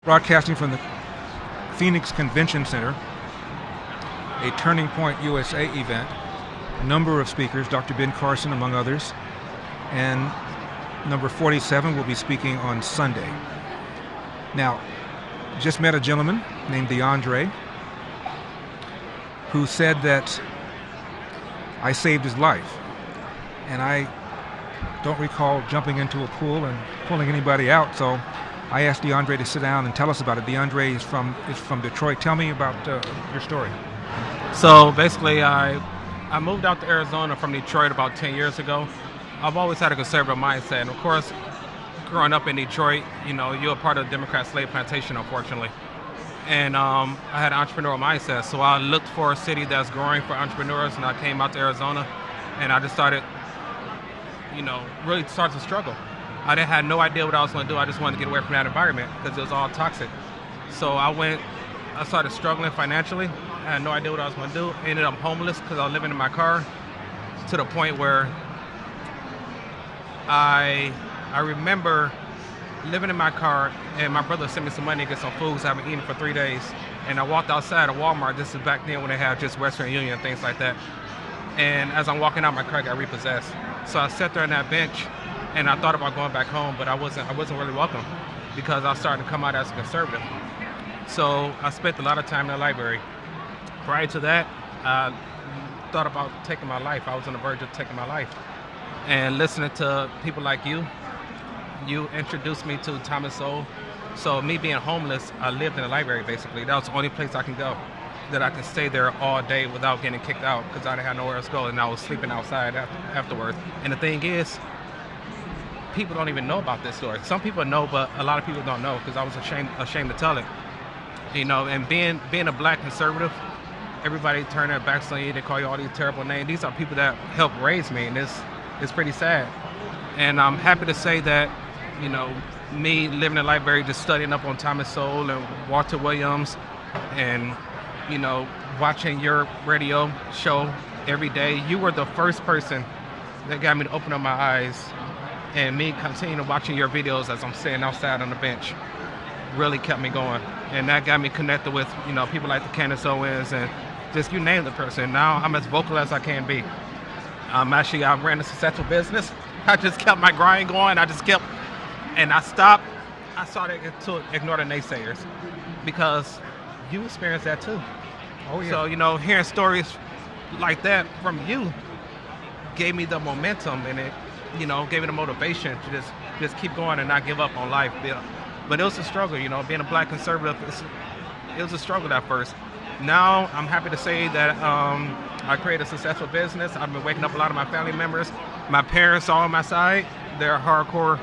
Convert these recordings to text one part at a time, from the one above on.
Broadcasting from the Phoenix Convention Center, a Turning Point USA event. A number of speakers, Dr. Ben Carson among others, and number 47 will be speaking on Sunday. Now, just met a gentleman named DeAndre who said that I saved his life. And I don't recall jumping into a pool and pulling anybody out, so I asked DeAndre to sit down and tell us about it. DeAndre is from Detroit. Tell me about your story. So basically, I moved out to Arizona from Detroit about 10 years ago. I've always had a conservative mindset. And of course, growing up in Detroit, you're a part of the Democrat slave plantation, unfortunately. And I had an entrepreneurial mindset. So I looked for a city that's growing for entrepreneurs, and I came out to Arizona, and I just started, really started to struggle. I had no idea what I was going to do. I just wanted to get away from that environment because it was all toxic. So I started struggling financially. I had no idea what I was going to do. I ended up homeless because I was living in my car, to the point where I remember living in my car, and my brother sent me some money to get some food because I haven't eaten for 3 days. And I walked outside of Walmart. This is back then when they had just Western Union and things like that. And as I'm walking out, my car got repossessed. So I sat there on that bench, and I thought about going back home, but I wasn't really welcome because I was starting to come out as a conservative. So I spent a lot of time in the library. Prior to that, I thought about taking my life. I was on the verge of taking my life. And listening to people like you introduced me to Thomas Sowell. So me being homeless, I lived in the library basically. That was the only place I can go, that I could stay there all day without getting kicked out because I didn't have nowhere else to go, and I was sleeping outside afterwards. And the thing is, people don't even know about this story. Some people know, but a lot of people don't know because I was ashamed to tell it. And being a black conservative, everybody turn their backs on you. They call you all these terrible names. These are people that helped raise me, and it's pretty sad. And I'm happy to say that, me living in the library, just studying up on Thomas Sowell and Walter Williams, and watching your radio show every day, you were the first person that got me to open up my eyes. And me continuing watching your videos as I'm sitting outside on the bench really kept me going. And that got me connected with, people like the Candace Owens and just you name the person. Now I'm as vocal as I can be. I ran a successful business. I just kept my grind going. And I stopped. I started to ignore the naysayers because you experienced that too. Oh, yeah. So, hearing stories like that from you gave me the momentum, and it gave me the motivation to just keep going and not give up on life. But it was a struggle, being a black conservative, it was a struggle at first. Now I'm happy to say that I created a successful business. I've been waking up a lot of my family members. My parents are on my side. They're hardcore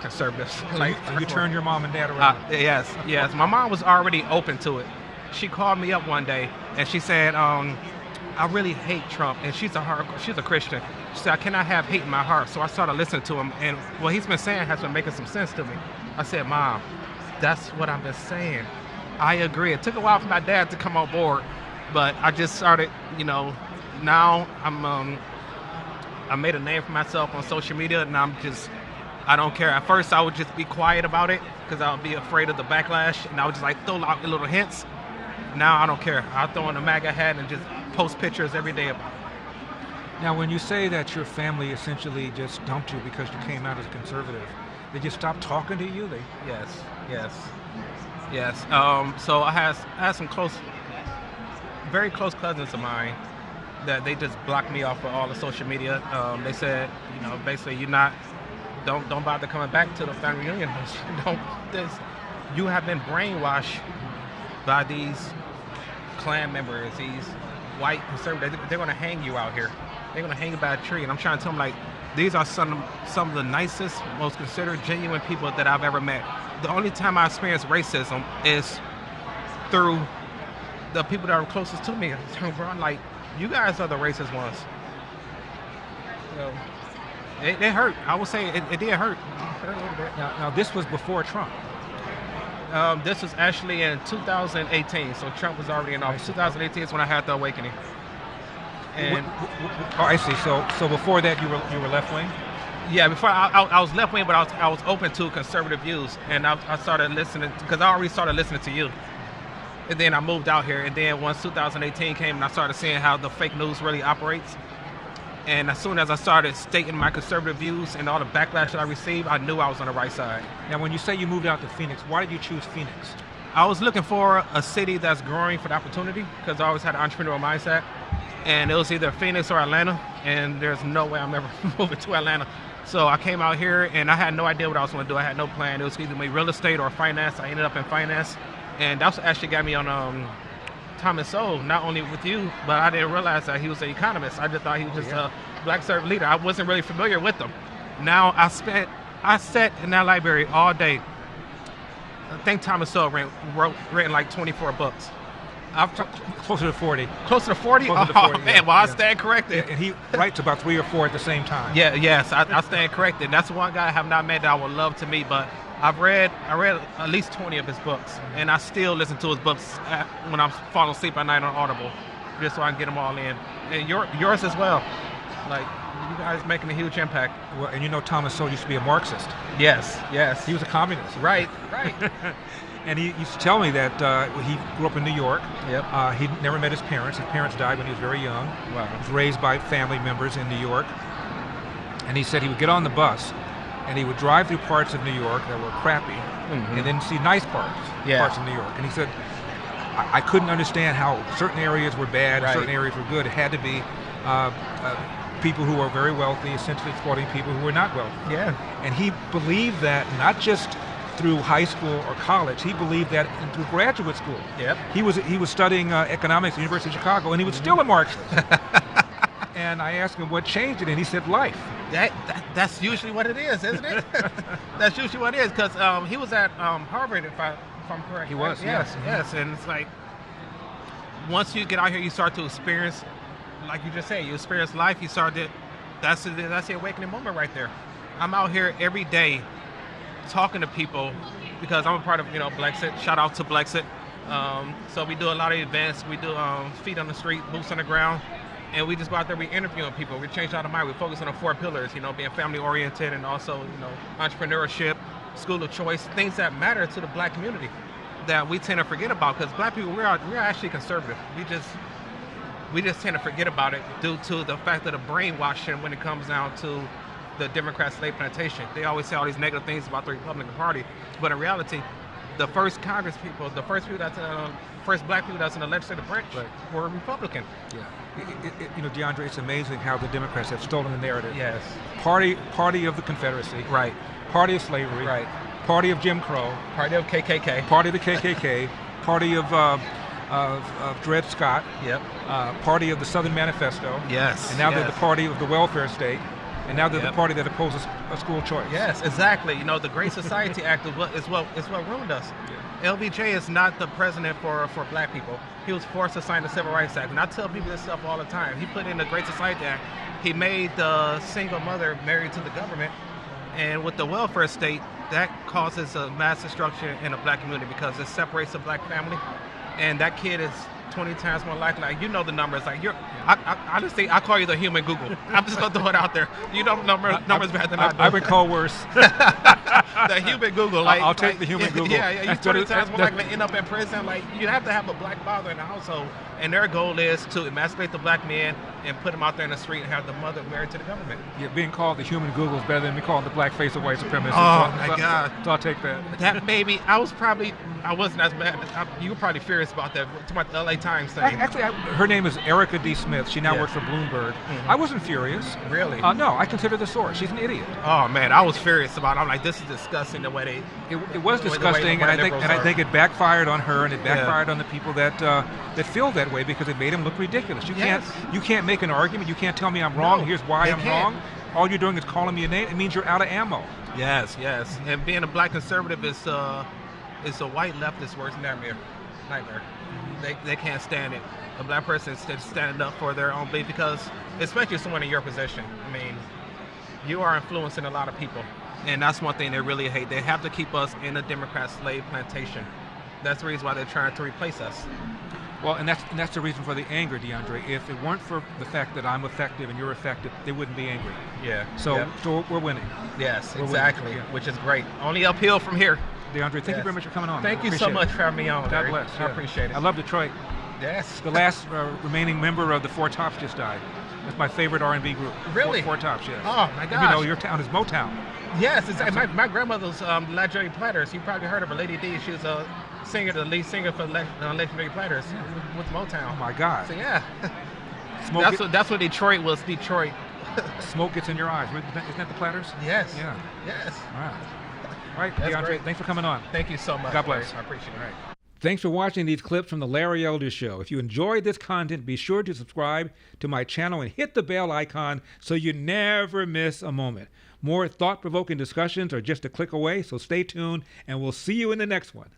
conservatives. So you turned your mom and dad around? Yes. My mom was already open to it. She called me up one day and she said, I really hate Trump, and she's a Christian. She said, I cannot have hate in my heart. So I started listening to him, and what he's been saying has been making some sense to me. I said, Mom, that's what I've been saying. I agree. It took a while for my dad to come on board, but I just started, now I made a name for myself on social media, and I don't care. At first, I would just be quiet about it because I would be afraid of the backlash, and I would just throw out little hints. Now I don't care. I'll throw on a MAGA hat and just post pictures every day about it. Now, when you say that your family essentially just dumped you because you came out as a conservative, they just stopped talking to you? Yes. So I had some very close cousins of mine that they just blocked me off of all the social media. They said, basically, don't bother coming back to the family reunion. You have been brainwashed by these Klan members, these white conservatives. They're going to hang you out here. They're going to hang you by a tree. And I'm trying to tell them, these are some of the nicest, most considerate, genuine people that I've ever met. The only time I experienced racism is through the people that are closest to me. Bro, you guys are the racist ones. It hurt. I would say it did hurt. Now, this was before Trump. This was actually in 2018, so Trump was already in office. 2018 is when I had the awakening. And I see. So before that, you were left wing? Yeah, before I was left wing, but I was open to conservative views, and I started listening because I already started listening to you, and then I moved out here, and then once 2018 came, and I started seeing how the fake news really operates, and as soon as I started stating my conservative views and all the backlash that I received, I knew I was on the right side. Now, when you say you moved out to Phoenix, why did you choose Phoenix? I was looking for a city that's growing for the opportunity because I always had an entrepreneurial mindset, and it was either Phoenix or Atlanta, and there's no way I'm ever moving to Atlanta. So I came out here, and I had no idea what I was going to do. I had no plan. It was either real estate or finance. I ended up in finance, and that's what actually got me on Thomas Sowell, not only with you, but I didn't realize that he was an economist. I just thought he was just a black servant leader. I wasn't really familiar with him. Now I sat in that library all day. I think Thomas Sowell written like 24 books. Closer to 40. Closer to 40? Closer to 40, man, well, I stand corrected. And he writes about 3 or 4 at the same time. Yes, I stand corrected. That's one guy I have not met that I would love to meet, but I read at least 20 of his books, and I still listen to his books when I'm falling asleep at night on Audible, just so I can get them all in. And yours as well. Like, you guys making a huge impact. Well, and you know Thomas Sowell used to be a Marxist. Yes. He was a communist. Right. And he used to tell me that he grew up in New York. Yep. He never met his parents. His parents died when he was very young. Wow. He was raised by family members in New York. And he said he would get on the bus and he would drive through parts of New York that were crappy and then see nice parts of New York. And he said, I couldn't understand how certain areas were bad and certain areas were good. It had to be people who were very wealthy, essentially exploiting people who were not wealthy. Yeah. And he believed that not just through high school or college, he believed that through graduate school. Yep. He was studying economics at the University of Chicago, and he was still a Marxist. And I asked him what changed it, and he said life. That's usually what it is, isn't it? That's usually what it is, because he was at Harvard, if I'm correct. He was, yes. And it's like, once you get out here, you start to experience, like you just said, you experience life, you start to, that's the awakening moment right there. I'm out here every day talking to people because I'm a part of, Blexit. Shout out to Blexit. So we do a lot of events. We do feet on the street, boots on the ground, and we just go out there. We interviewing people. We change out of mind. We focus on the 4 pillars. Being family oriented and also entrepreneurship, school of choice, things that matter to the black community that we tend to forget about because black people we're actually conservative. We just tend to forget about it due to the fact of the brainwashing when it comes down to the Democrat slave plantation. They always say all these negative things about the Republican Party, but in reality, the first Congress people, the first black people that's in the legislative branch were Republican. Yeah. DeAndre, it's amazing how the Democrats have stolen the narrative. Yes. Party of the Confederacy. Right. Party of slavery. Right. Party of Jim Crow. Party of KKK. Party of the KKK. Party of Dred Scott. Yep. Party of the Southern Manifesto. Yes. And now they're the party of the welfare state. And now they're the party that opposes a school choice. Yes, exactly. The Great Society Act is what ruined us. Yeah. LBJ is not the president for black people. He was forced to sign the Civil Rights Act. And I tell people this stuff all the time. He put in the Great Society Act. He made the single mother married to the government. And with the welfare state, that causes a mass destruction in the black community because it separates the black family. And that kid is 20 times more likely. Like, the numbers. Like honestly, I call you the human Google. I'm just gonna throw it out there. You know the numbers better than I do. I've been called worse. The human Google. I'll take the human Google. Yeah. You're 20 times more likely to end up in prison. Like, you have to have a black father in the household, and their goal is to emasculate the black man and put him out there in the street and have the mother married to the government. Yeah, being called the human Google is better than me calling the black face of white supremacists. Oh my God! So I'll take that. That baby, I wasn't as mad. You were probably furious about that. Talking about the LA Times thing. Actually, her name is Erica D. Smith. She now works for Bloomberg. Mm-hmm. I wasn't furious. Really? No, I consider the source. She's an idiot. Oh man, I was furious about it. I'm like, this is disgusting the way they. It was disgusting, and I think it backfired on her, and it backfired on the people that feel that way because it made them look ridiculous. You can't make an argument. You can't tell me I'm wrong. Here's why I'm wrong. All you're doing is calling me a name. It means you're out of ammo. Yes. And being a black conservative is a white leftist worst nightmare. They can't stand it. A black person is standing up for their own belief because, especially someone in your position, I mean, you are influencing a lot of people. And that's one thing they really hate. They have to keep us in a Democrat slave plantation. That's the reason why they're trying to replace us. Well, and that's the reason for the anger, DeAndre. If it weren't for the fact that I'm effective and you're effective, they wouldn't be angry. Yeah. So, yeah. so we're winning. Yes, We're exactly. winning. Yeah. Which is great. Only uphill from here. DeAndre, thank you very much for coming on. Thank you so Appreciate much it. for having me on. God Larry. bless. I appreciate it. I love Detroit. Yes. The last remaining member of the Four Tops just died. That's my favorite R&B group. Really? Four Tops, yes. Oh my gosh. And you know, your town is Motown. Yes, my grandmother's Legendary Platters. You probably heard of her, Lady D. She was a singer, the lead singer for Legendary Platters with Motown. Oh my God. So yeah, Smoke that's what Detroit was. Detroit. Smoke gets in your eyes. Isn't that the Platters? Yes. Yeah. Yes. All right. All right, That's DeAndre, great. thanks for coming on. Thank you so much. God bless. Larry. I appreciate it. All right. Thanks for watching these clips from The Larry Elder Show. If you enjoyed this content, be sure to subscribe to my channel and hit the bell icon so you never miss a moment. More thought-provoking discussions are just a click away, so stay tuned, and we'll see you in the next one.